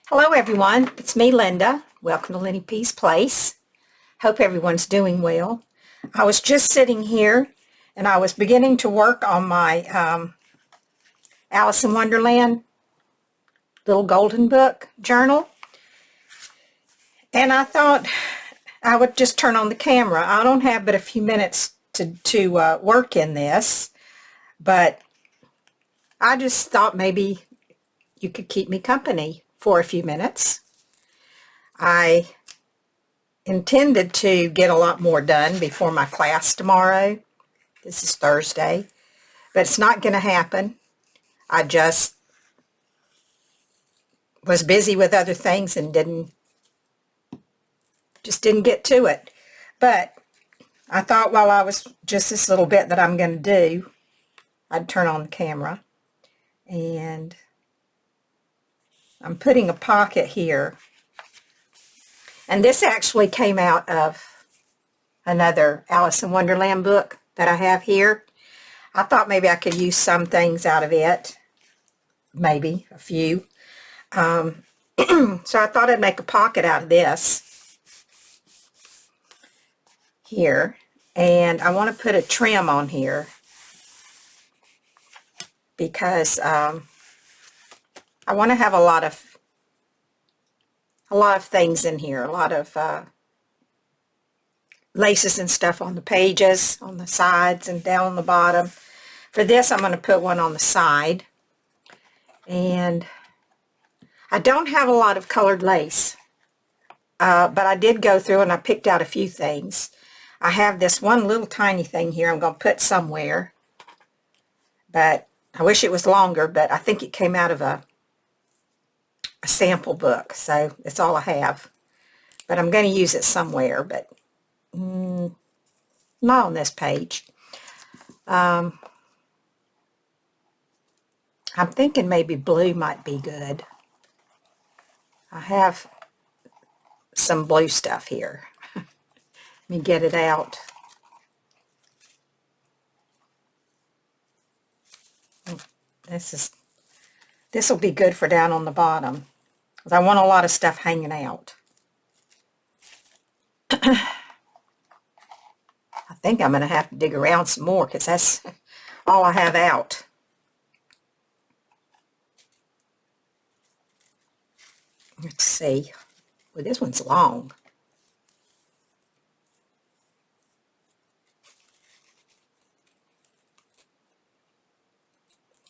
Hello everyone, it's me Linda. Welcome to Lenny P's Place. Hope everyone's doing well. I was just sitting here and I was beginning to work on my Alice in Wonderland little golden book journal, and I thought I would just turn on the camera. I don't have but a few minutes to work in this, but I just thought maybe you could keep me company for a few minutes. I intended to get a lot more done before my class tomorrow. This is Thursday, but it's not going to happen. I just was busy with other things and didn't get to it. But I thought while I was just this little bit that I'm going to do, I'd turn on the camera. And I'm putting a pocket here. And this actually came out of another Alice in Wonderland book that I have here. I thought maybe I could use some things out of it. Maybe a few. So I thought I'd make a pocket out of this here. And I want to put a trim on here because I want to have a lot of things in here, a lot of laces and stuff on the pages, on the sides and down on the bottom. For this, I'm going to put one on the side. And I don't have a lot of colored lace, but I did go through and I picked out a few things. I have this one little tiny thing here I'm going to put somewhere, but I wish it was longer, but I think it came out of a sample book, so it's all I have. But I'm going to use it somewhere, but not on this page. I'm thinking maybe blue might be good. I have some blue stuff here. Let me get it out. This will be good for down on the bottom, because I want a lot of stuff hanging out. I think I'm going to have to dig around some more, because that's all I have out. Let's see. Well, this one's long.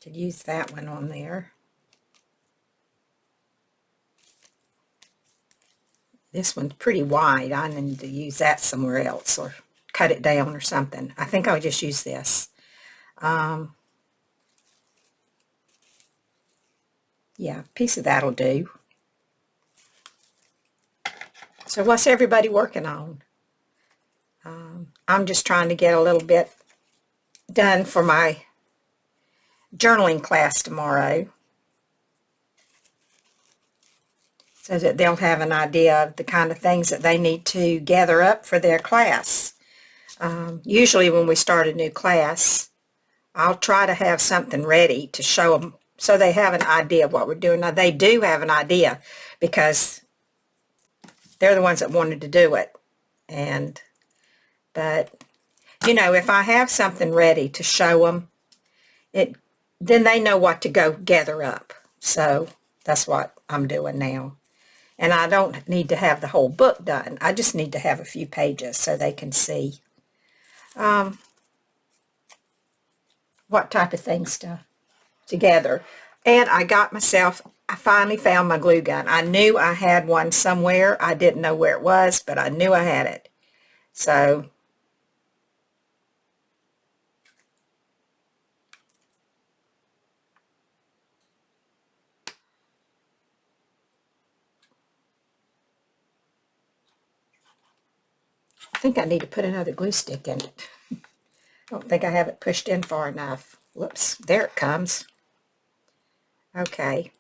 Could use that one on there. This one's pretty wide. I need to use that somewhere else or cut it down or something. I think I'll just use this. Yeah, a piece of that'll do. So what's everybody working on? I'm just trying to get a little bit done for my journaling class tomorrow, so that they'll have an idea of the kind of things that they need to gather up for their class. Usually when we start a new class, I'll try to have something ready to show them so they have an idea of what we're doing. Now, they do have an idea because they're the ones that wanted to do it. But, you know, if I have something ready to show them, then they know what to go gather up. So that's what I'm doing now. And I don't need to have the whole book done. I just need to have a few pages so they can see what type of things to gather. And I finally found my glue gun. I knew I had one somewhere. I didn't know where it was, but I knew I had it. So I think I need to put another glue stick in it. I don't think I have it pushed in far enough. Whoops, there it comes. Okay.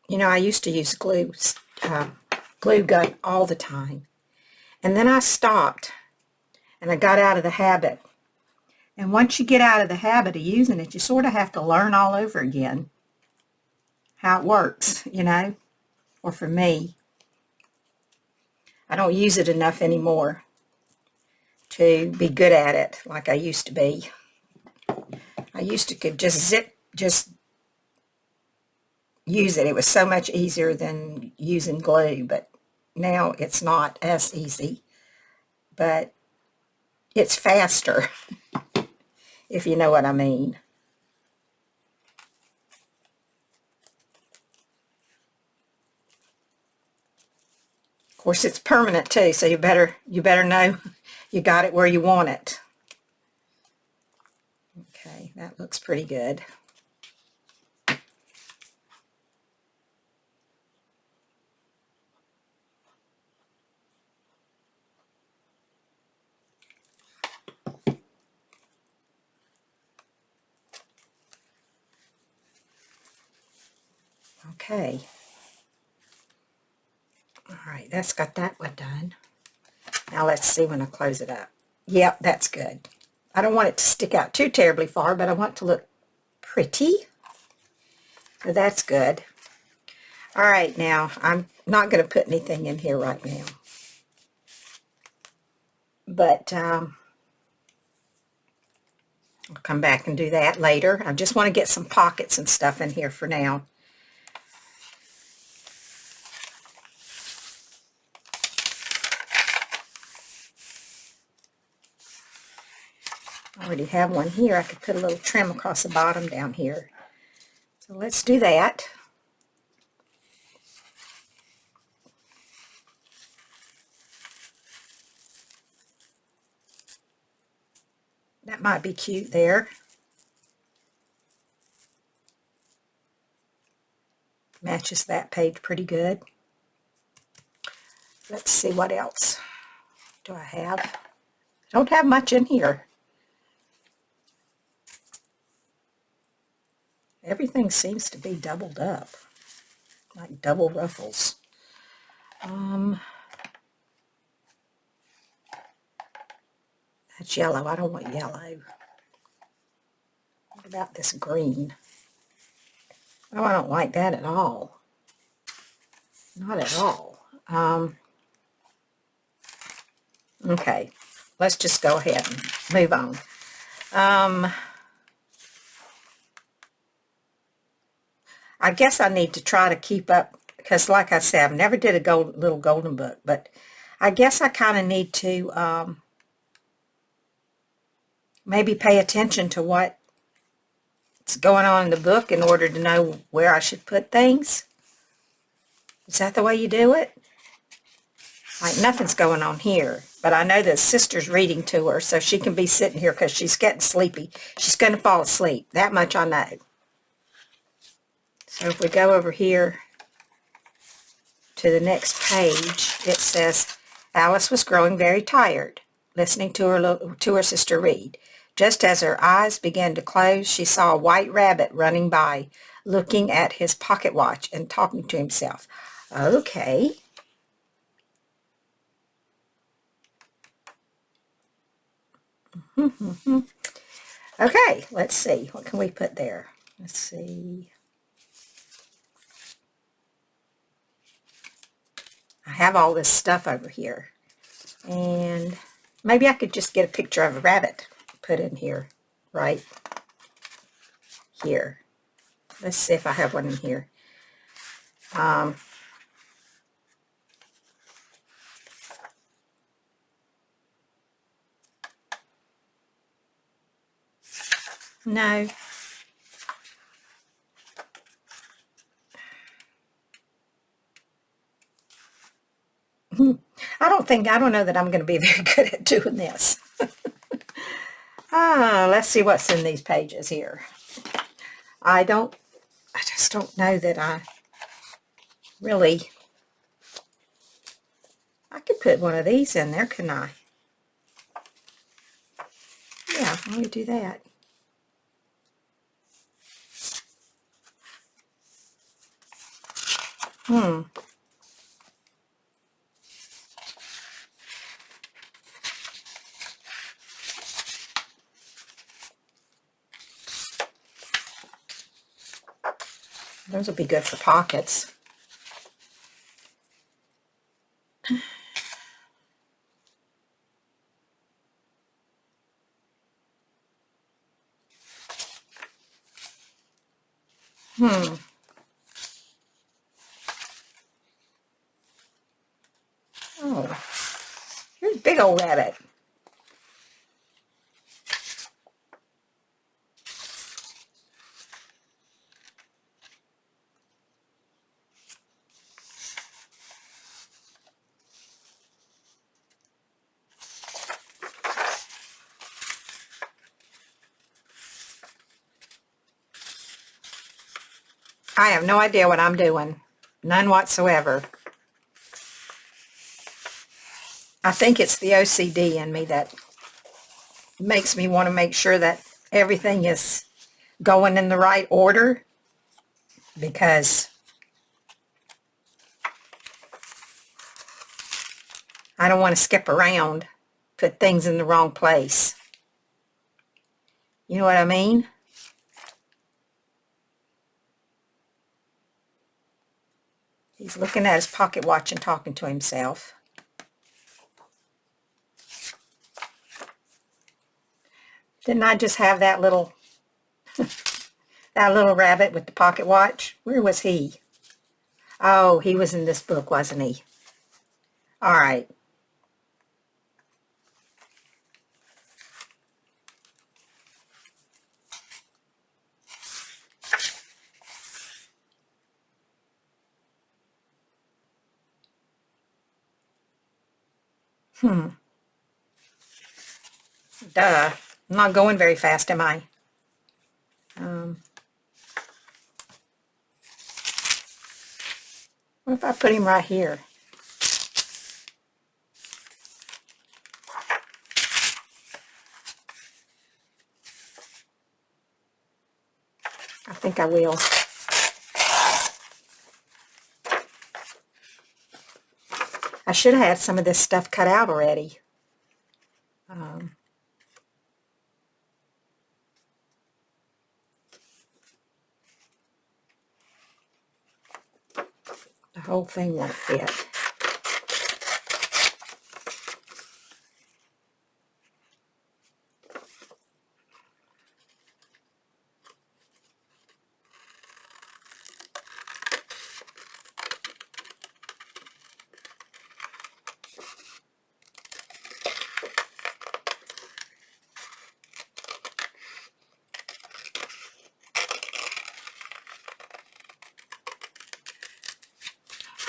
You know, I used to use glue gun all the time. And then I stopped, and I got out of the habit. And once you get out of the habit of using it, you sort of have to learn all over again how it works, you know, or for me. I don't use it enough anymore to be good at it like I used to be. I used to could just use it. It was so much easier than using glue, but now it's not as easy. But it's faster, if you know what I mean. Of course, it's permanent too, so you better know you got it where you want it. Okay, that looks pretty good. Okay. All right, that's got that one done. Now let's see when I close it up. Yep, that's good. I don't want it to stick out too terribly far, but I want it to look pretty. So that's good. All right, now I'm not going to put anything in here right now. But I'll come back and do that later. I just want to get some pockets and stuff in here for now. I already have one here. I could put a little trim across the bottom down here. So let's do that. That might be cute there. Matches that page pretty good. Let's see what else do I have. I don't have much in here. Everything seems to be doubled up, like double ruffles. That's yellow. I don't want yellow. What about this green? Oh, I don't like that at all. Not at all. Okay, let's just go ahead and move on. I guess I need to try to keep up, because like I said, I've never did a little golden book, but I guess I kind of need to maybe pay attention to what's going on in the book in order to know where I should put things. Is that the way you do it? Like, nothing's going on here, but I know the sister's reading to her, so she can be sitting here because she's getting sleepy. She's going to fall asleep. That much I know. So if we go over here to the next page, it says, Alice was growing very tired, listening to her sister read. Just as her eyes began to close, she saw a white rabbit running by, looking at his pocket watch and talking to himself. Okay. Okay, let's see. What can we put there? Let's see. I have all this stuff over here. And maybe I could just get a picture of a rabbit put in here, right here. Let's see if I have one in here. No. I don't know that I'm going to be very good at doing this. Let's see what's in these pages here. I just don't know that I could put one of these in there, couldn't I? Yeah, let me do that. Those will be good for pockets. Oh, here's a big old rabbit. I have no idea what I'm doing. None whatsoever. I think it's the OCD in me that makes me want to make sure that everything is going in the right order, because I don't want to skip around, put things in the wrong place. You know what I mean? He's looking at his pocket watch and talking to himself. Didn't I just have that little that little rabbit with the pocket watch? Where was he? Oh, he was in this book, wasn't he? All right. Duh. I'm not going very fast, am I? What if I put him right here? I think I will. I should have had some of this stuff cut out already. The whole thing won't fit.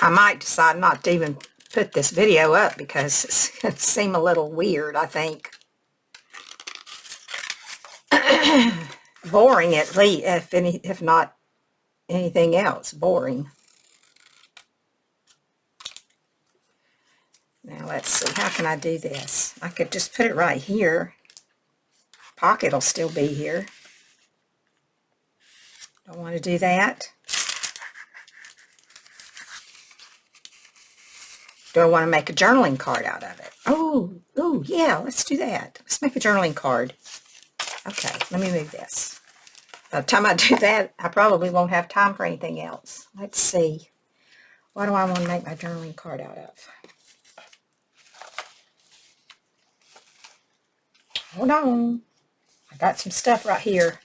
I might decide not to even put this video up because it's going to seem a little weird, I think. Boring at least, if not anything else, boring. Now let's see, how can I do this? I could just put it right here. Pocket will still be here. Don't want to do that. Do I want to make a journaling card out of it? Oh, yeah, let's do that. Let's make a journaling card. Okay, let me move this. By the time I do that, I probably won't have time for anything else. Let's see. What do I want to make my journaling card out of? Hold on. I got some stuff right here.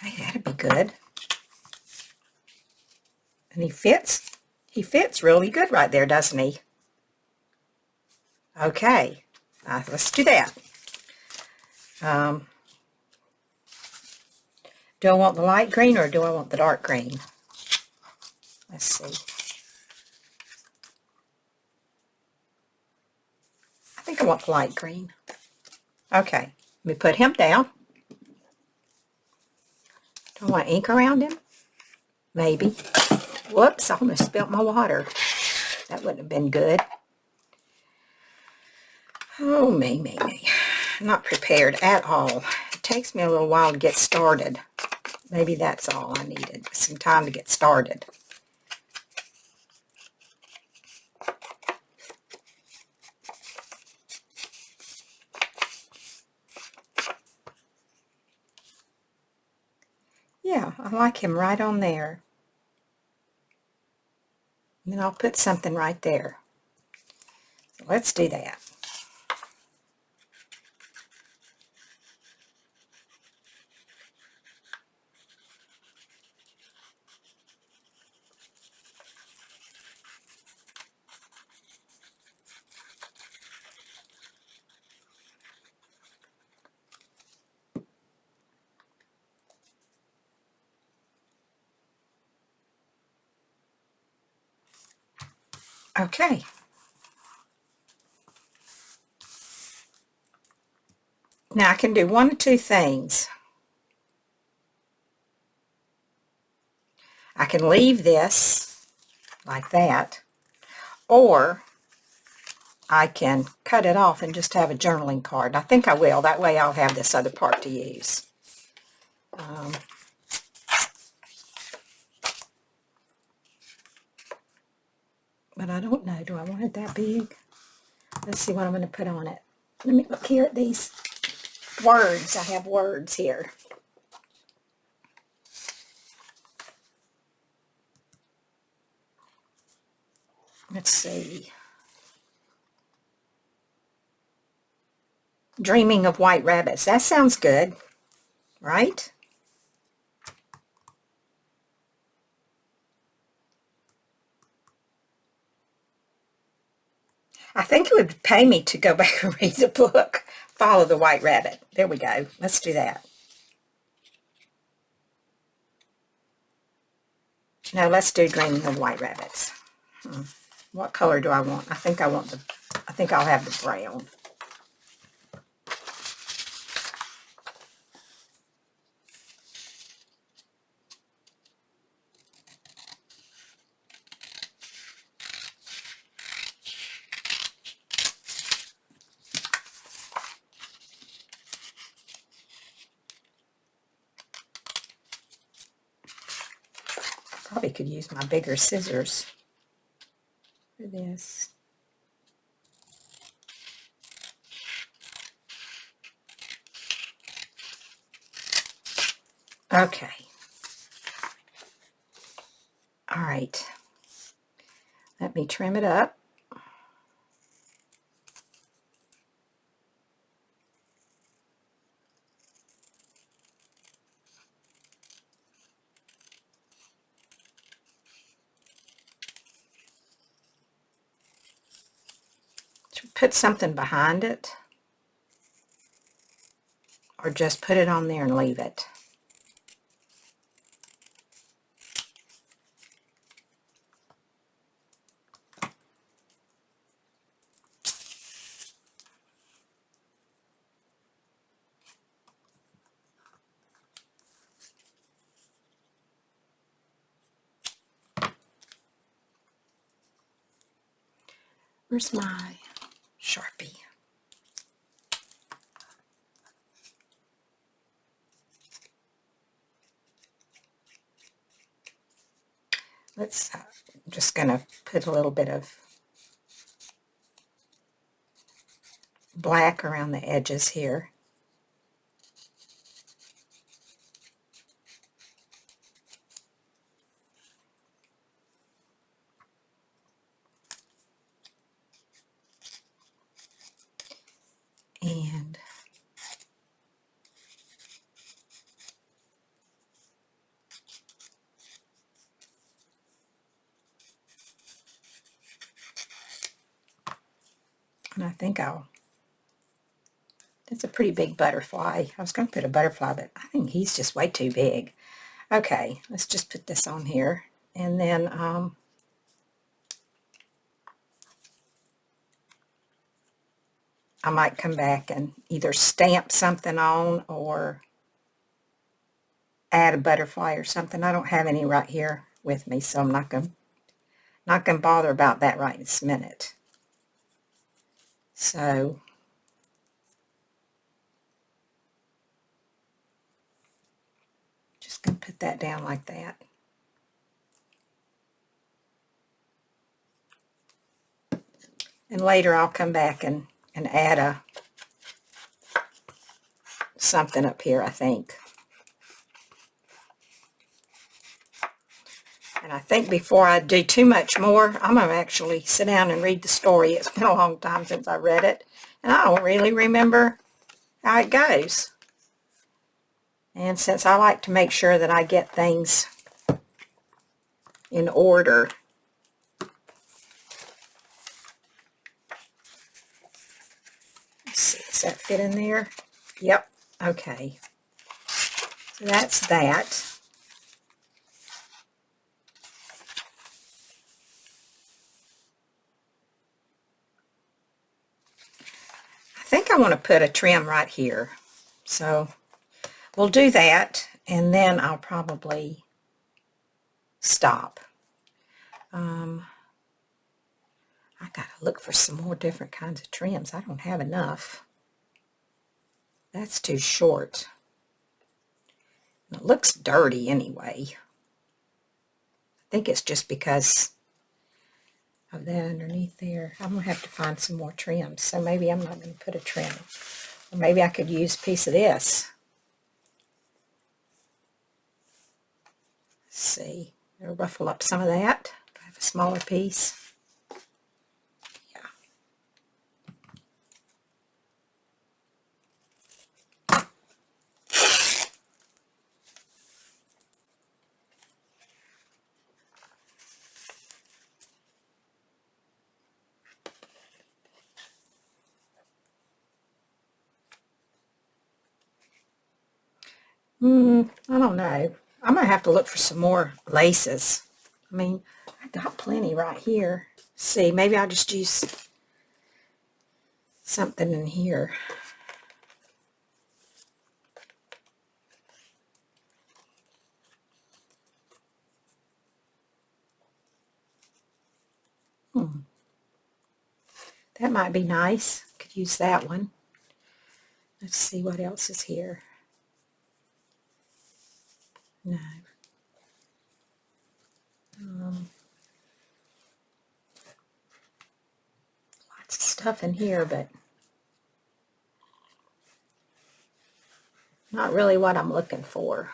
Hey, that'd be good. And he fits. He fits really good right there, doesn't he? Okay. Let's do that. Do I want the light green or do I want the dark green? Let's see. I think I want the light green. Okay. Let me put him down. Do I want ink around him? Maybe. Whoops, I almost spilt my water. That wouldn't have been good. Oh, me. I'm not prepared at all. It takes me a little while to get started. Maybe that's all I needed. Some time to get started. I like him right on there. And then I'll put something right there. So let's do that. Okay. Now I can do one of two things. I can leave this like that, or I can cut it off and just have a journaling card. I think I will. That way I'll have this other part to use. But I don't know. Do I want it that big? Let's see what I'm going to put on it. Let me look here at these words. I have words here. Let's see. Dreaming of White Rabbits. That sounds good, right? I think it would pay me to go back and read the book. Follow the White Rabbit. There we go. Let's do that. No, let's do Dreaming of White Rabbits. What color do I want? I think I'll have the brown. Probably could use my bigger scissors for this. Okay. All right. Let me trim it up. Put something behind it, or just put it on there and leave it. Where's my Sharpie? I'm just going to put a little bit of black around the edges here. And I think that's a pretty big butterfly. I was going to put a butterfly, but I think he's just way too big. Okay, let's just put this on here. And then I might come back and either stamp something on or add a butterfly or something. I don't have any right here with me, so I'm not going to bother about that right this minute. So just going to put that down like that. And later I'll come back and add something up here, I think. And I think before I do too much more, I'm going to actually sit down and read the story. It's been a long time since I read it, and I don't really remember how it goes. And since I like to make sure that I get things in order, let's see, does that fit in there? Yep, okay. So that's that. I think I want to put a trim right here. So we'll do that, and then I'll probably stop. I gotta look for some more different kinds of trims. I don't have enough. That's too short. It looks dirty anyway. I think it's just because of that underneath there. I'm going to have to find some more trims. So maybe I'm not going to put a trim. Or maybe I could use a piece of this. Let's see. I'll ruffle up some of that. I have a smaller piece. I don't know. I'm going to have to look for some more laces. I mean, I got plenty right here. See, maybe I'll just use something in here. That might be nice. Could use that one. Let's see what else is here. No. Lots of stuff in here, but not really what I'm looking for.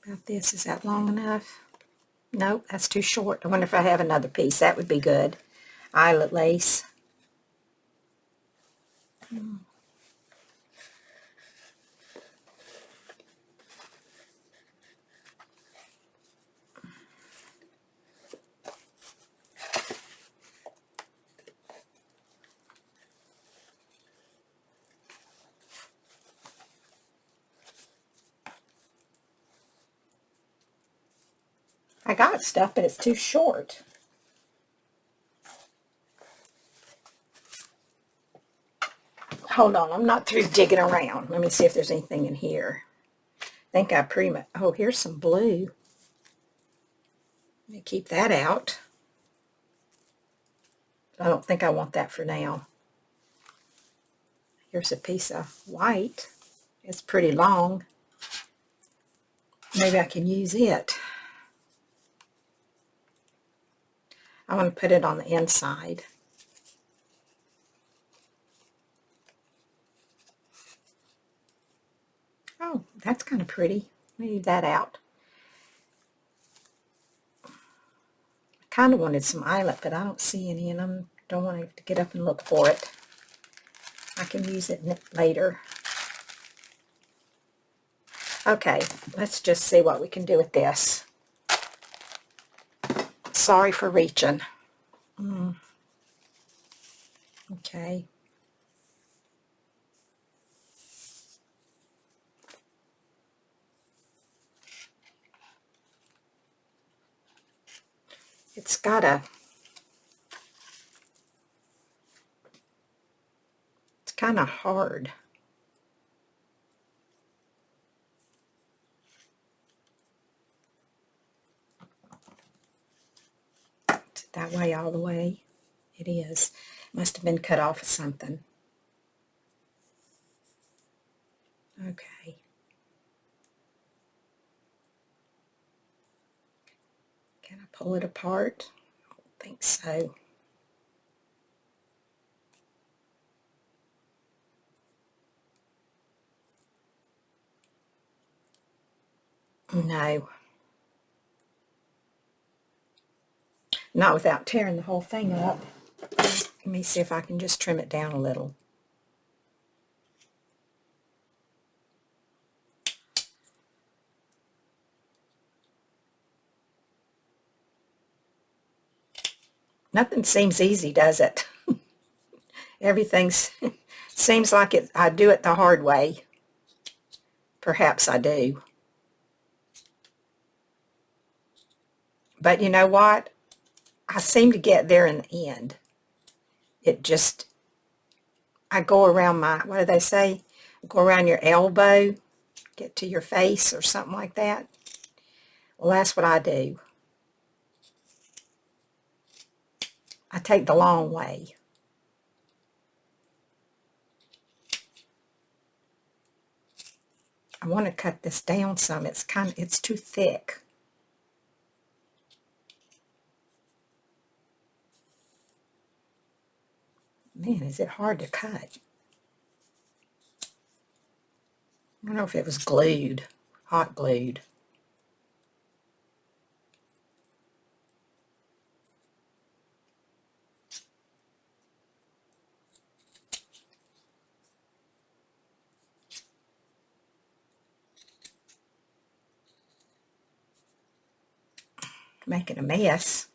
About this, is that long enough? Nope, that's too short. I wonder if I have another piece. That would be good. Eyelet lace. I got stuff, but it's too short. Hold on, I'm not through digging around. Let me see if there's anything in here. I think I pretty much... Oh, here's some blue. Let me keep that out. I don't think I want that for now. Here's a piece of white. It's pretty long. Maybe I can use it. I want to put it on the inside. Oh, that's kind of pretty. Leave that out. I kind of wanted some eyelet, but I don't see any, and I don't want to have to get up and look for it. I can use it later. Okay, let's just see what we can do with this. Sorry for reaching. Okay. It's kind of hard. Is it that way all the way? It is. It must have been cut off of something. Okay. Can I pull it apart? I don't think so. No. Not without tearing the whole thing up. Let me see if I can just trim it down a little. Nothing seems easy, does it? Everything seems like I do it the hard way. Perhaps I do. But you know what? I seem to get there in the end. I go around what do they say? Go around your elbow, get to your face or something like that. Well, that's what I do. I take the long way. I want to cut this down some. It's too thick. Man, is it hard to cut. I don't know if it was glued, hot glued. Making a mess.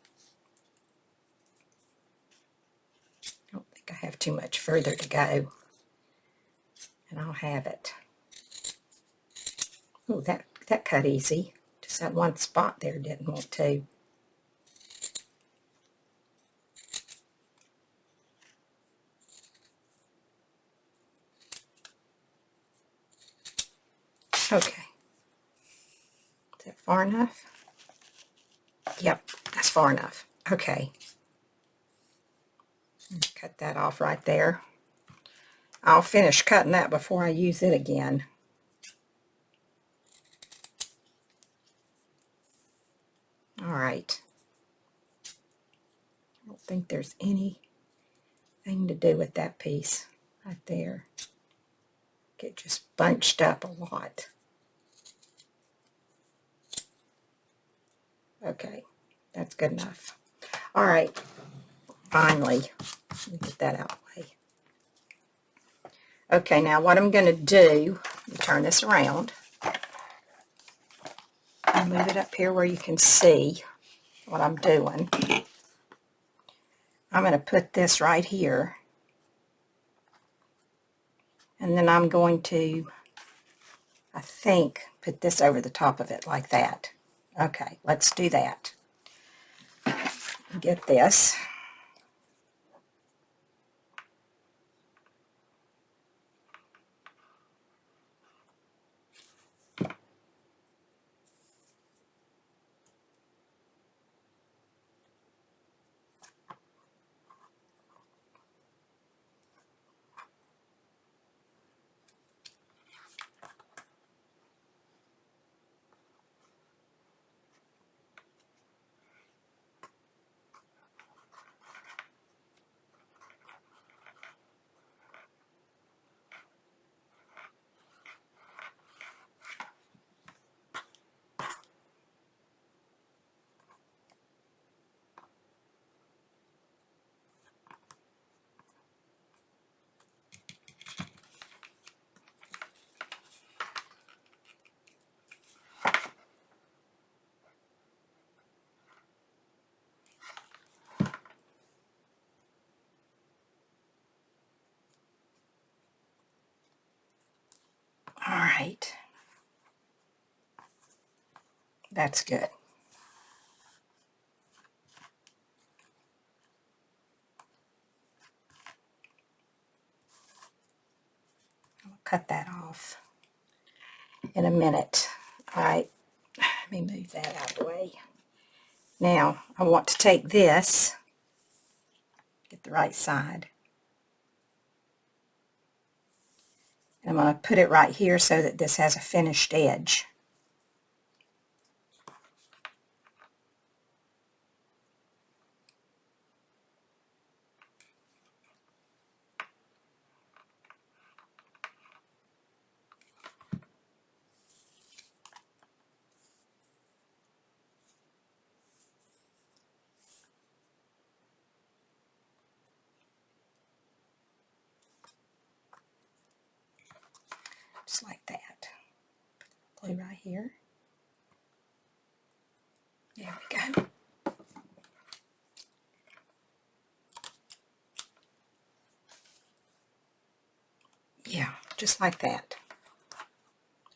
I don't think I have too much further to go. And I'll have it. Oh, that cut easy. Just that one spot there didn't want to. Okay. Is that far enough? Yep, that's far enough. Okay. Cut that off right there. I'll finish cutting that before I use it again. All right. I don't think there's anything to do with that piece right there. Get just bunched up a lot. Okay, that's good enough. All right, finally, let me get that out of the way. Okay, now what I'm going to do, turn this around and move it up here where you can see what I'm doing. I'm going to put this right here, and then I'm going to, I think, put this over the top of it like that. Okay, let's do that. Get this. All right. That's good. I'll cut that off in a minute. All right. Let me move that out of the way. Now, I want to take this, get the right side, and I'm going to put it right here so that this has a finished edge. just like that. Glue right here. There we go. Yeah, just like that.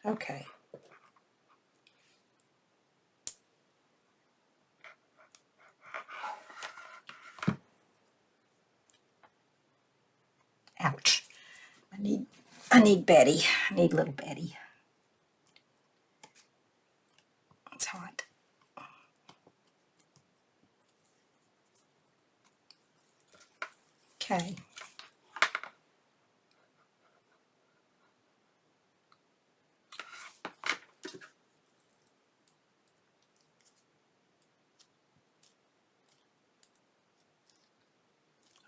Okay. Ouch. I need Betty. I need little Betty. It's hot. Okay.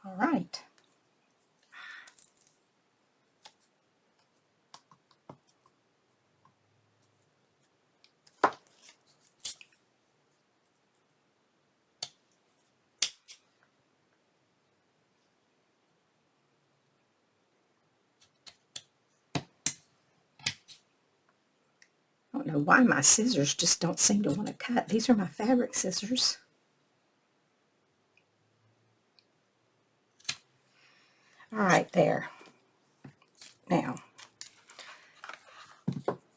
All right. I don't know why my scissors just don't seem to want to cut. These are my fabric scissors. All right, there. Now,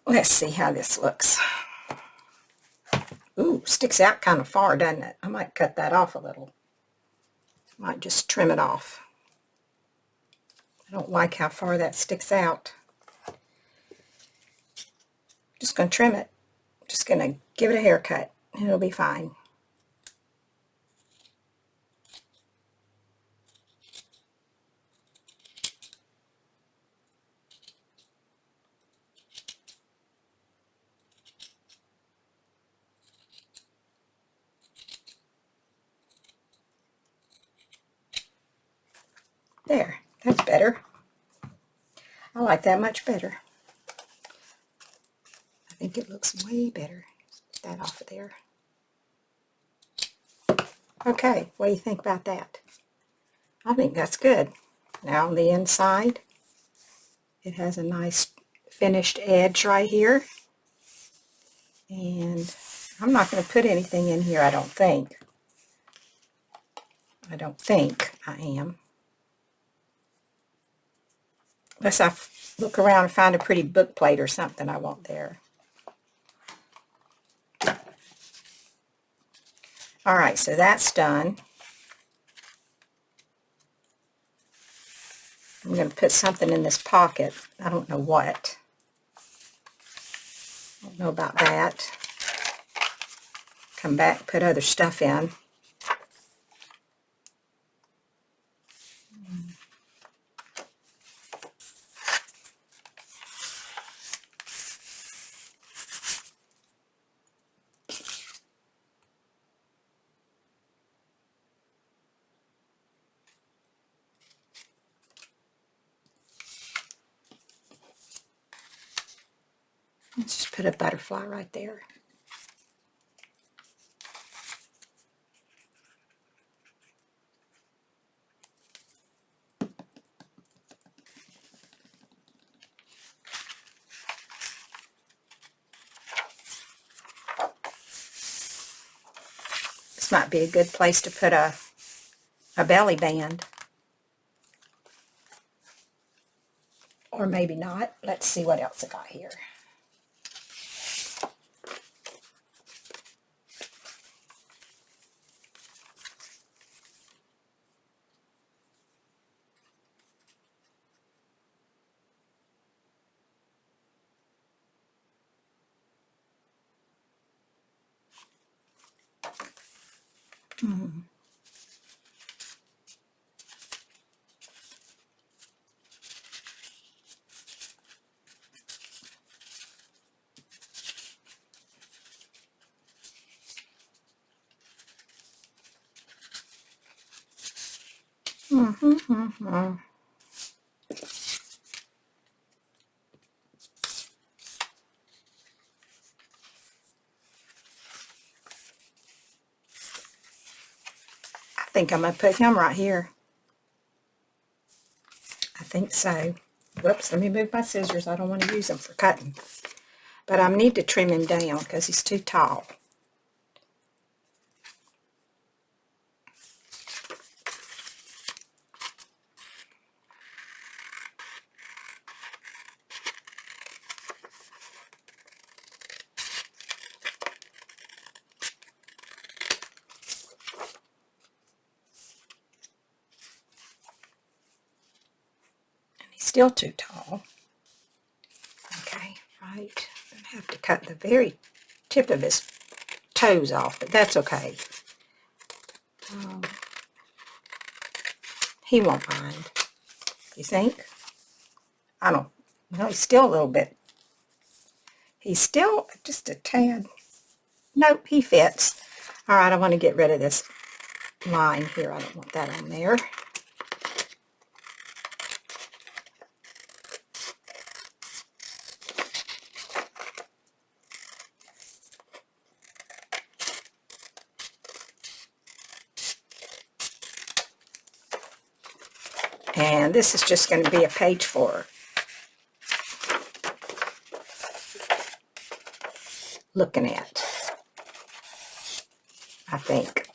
let's see how this looks. Ooh, sticks out kind of far, doesn't it? I might cut that off a little. Might just trim it off. I don't like how far that sticks out. Just going to trim it. Just going to give it a haircut. It'll be fine. There, that's better. I like that much better. I think it looks way better. Let's get that off of there. Okay, what do you think about that? I think that's good. Now on the inside, it has a nice finished edge right here. And I'm not going to put anything in here, I don't think. I don't think I am. Unless I look around and find a pretty book plate or something I want there. Alright, so that's done. I'm going to put something in this pocket. I don't know what. I don't know about that. Come back, put other stuff in. Let's just put a butterfly right there. This might be a good place to put a belly band. Or maybe not. Let's see what else I got here. I think I'm going to put him right here. I think so. Whoops, let me move my scissors. I don't want to use them for cutting. But I need to trim him down because he's too tall. Still too tall. Okay, right. I have to cut the very tip of his toes off, but that's okay. He won't mind. You think? I don't know. He's still a little bit. He's still just a tad. Nope, he fits. All right, I want to get rid of this line here. I don't want that on there. And this is just going to be a page for looking at, I think.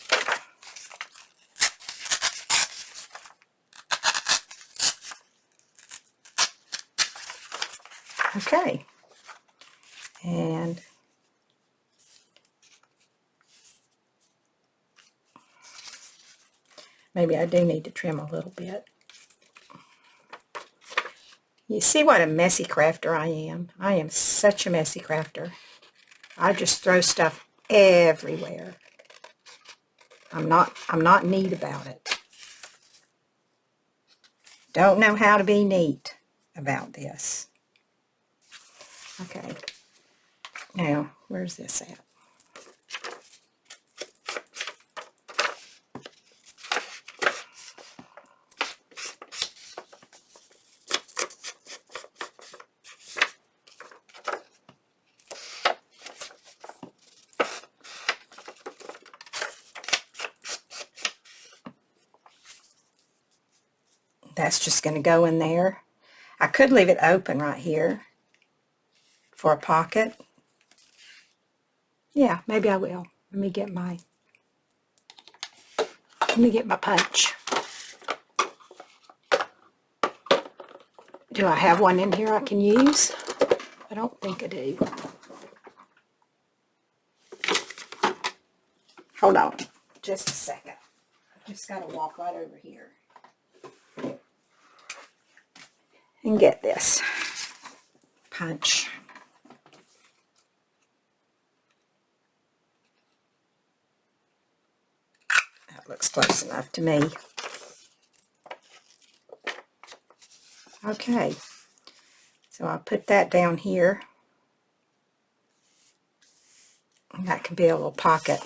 Okay. And maybe I do need to trim a little bit. You see what a messy crafter I am? I am such a messy crafter. I just throw stuff everywhere. I'm not neat about it. Don't know how to be neat about this. Okay. Now, where's this at? That's just going to go in there. I could leave it open right here for a pocket. Yeah, maybe I will. Let me get my punch. Do I have one in here I can use? I don't think I do. Hold on just a second. I just got to walk right over here and get this punch. That looks close enough to me. Okay, so I'll put that down here. And that can be a little pocket.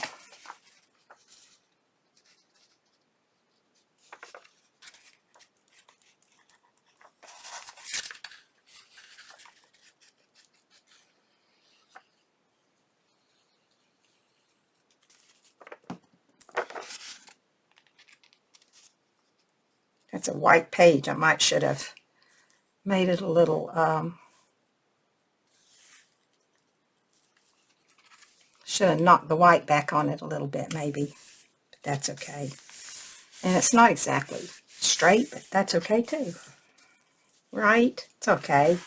That's a white page. I should have made it a little, should have knocked the white back on it a little bit maybe, but that's okay. And it's not exactly straight, but that's okay too. Right? It's okay,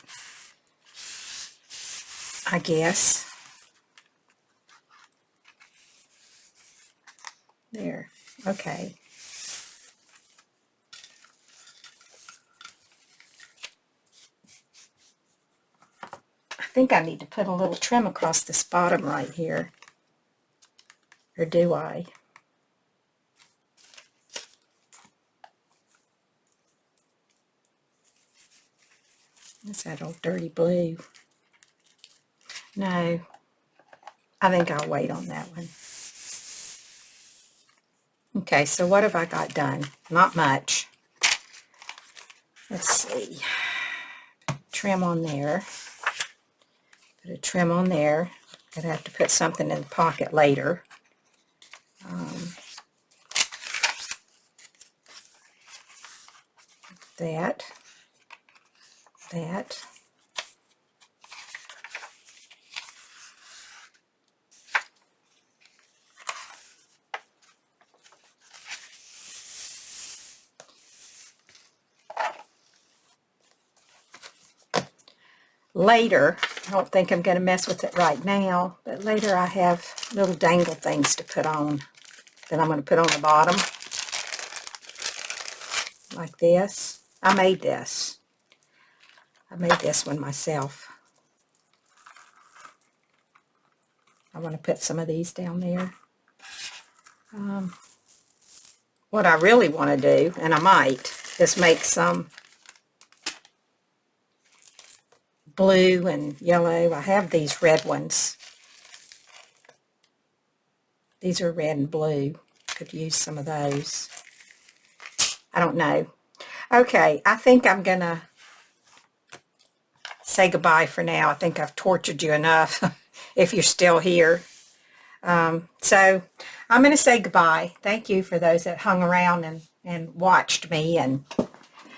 I guess. There. Okay. I think I need to put a little trim across this bottom right here. Or do I? What's that old dirty blue? No. I think I'll wait on that one. Okay, so what have I got done? Not much. Let's see. Trim on there. Put a trim on there. Gonna have to put something in the pocket later. That. that. Later, I don't think I'm going to mess with it right now, but later I have little dangle things to put on that I'm going to put on the bottom, like this. I made this. I made this one myself. I want to put some of these down there. What I really want to do, and I might, is make some blue and yellow. I have these red ones. These are red and blue. Could use some of those. I don't know. Okay, I think I'm going to say goodbye for now. I think I've tortured you enough if you're still here. So I'm going to say goodbye. Thank you for those that hung around and watched me and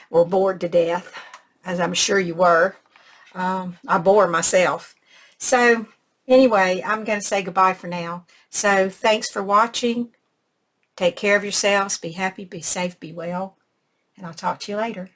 were bored to death, as I'm sure you were. I bore myself. So anyway, I'm going to say goodbye for now. So thanks for watching. Take care of yourselves. Be happy, be safe, be well. And I'll talk to you later.